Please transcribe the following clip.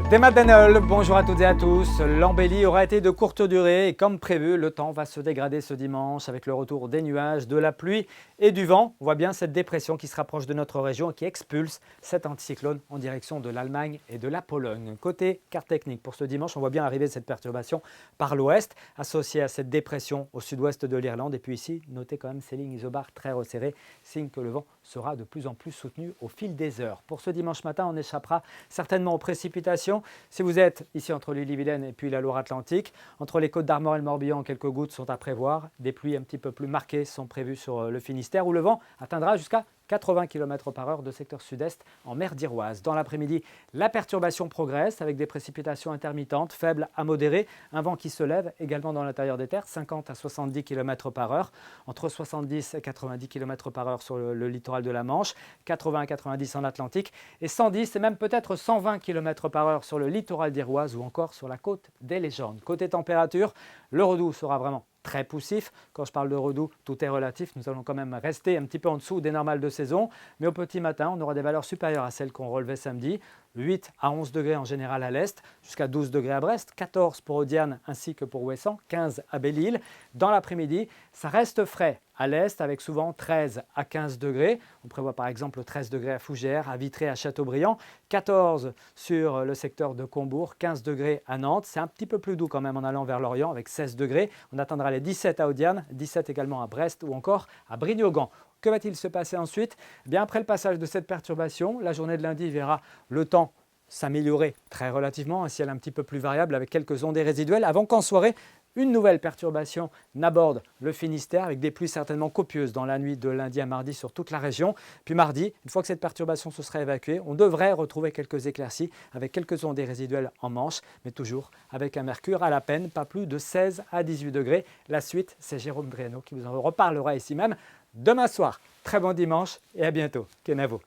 Des Madanol, bonjour à toutes et à tous. L'embellie aura été de courte durée et comme prévu, le temps va se dégrader ce dimanche avec le retour des nuages, de la pluie et du vent. On voit bien cette dépression qui se rapproche de notre région et qui expulse cet anticyclone en direction de l'Allemagne et de la Pologne. Côté carte technique pour ce dimanche, on voit bien arriver cette perturbation par l'ouest, associée à cette dépression au sud-ouest de l'Irlande. Et puis ici, notez quand même ces lignes isobars très resserrées, signe que le vent sera de plus en plus soutenu au fil des heures. Pour ce dimanche matin, on échappera certainement aux précipitations. Si vous êtes ici entre l'Ille-et-Vilaine et puis la Loire-Atlantique, entre les Côtes d'Armor et le Morbihan, quelques gouttes sont à prévoir. Des pluies un petit peu plus marquées sont prévues sur le Finistère où le vent atteindra jusqu'à 80 km/h de secteur sud-est en mer d'Iroise. Dans l'après-midi, la perturbation progresse avec des précipitations intermittentes, faibles à modérées. Un vent qui se lève également dans l'intérieur des terres, 50 à 70 km/h, entre 70 et 90 km/h sur le littoral de la Manche, 80 à 90 en Atlantique et 110 et même peut-être 120 km/h sur le littoral d'Iroise ou encore sur la côte des Légendes. Côté température, le redout sera vraiment très poussif. Quand je parle de redout, tout est relatif. Nous allons quand même rester un petit peu en dessous des normales de saison. Mais au petit matin, on aura des valeurs supérieures à celles qu'on relevait samedi. 8 à 11 degrés en général à l'est, jusqu'à 12 degrés à Brest, 14 pour Audiane ainsi que pour Ouessant, 15 à Belle-Île. Dans l'après-midi, ça reste frais à l'est avec souvent 13 à 15 degrés. On prévoit par exemple 13 degrés à Fougères, à Vitré, à Châteaubriand, 14 sur le secteur de Combourg, 15 degrés à Nantes. C'est un petit peu plus doux quand même en allant vers l'Orient avec 16 degrés. On atteindra les 17 à Audiane, 17 également à Brest ou encore à Brignogan. Que va-t-il se passer ensuite? Bien, après le passage de cette perturbation, la journée de lundi verra le temps s'améliorer très relativement, un ciel un petit peu plus variable avec quelques ondées résiduelles avant qu'en soirée, une nouvelle perturbation n'aborde le Finistère avec des pluies certainement copieuses dans la nuit de lundi à mardi sur toute la région. Puis mardi, une fois que cette perturbation se sera évacuée, on devrait retrouver quelques éclaircies avec quelques ondées résiduelles en Manche, mais toujours avec un mercure à la peine, pas plus de 16 à 18 degrés. La suite, c'est Jérôme Briano qui vous en reparlera ici même demain soir. Très bon dimanche et à bientôt. Kenavo.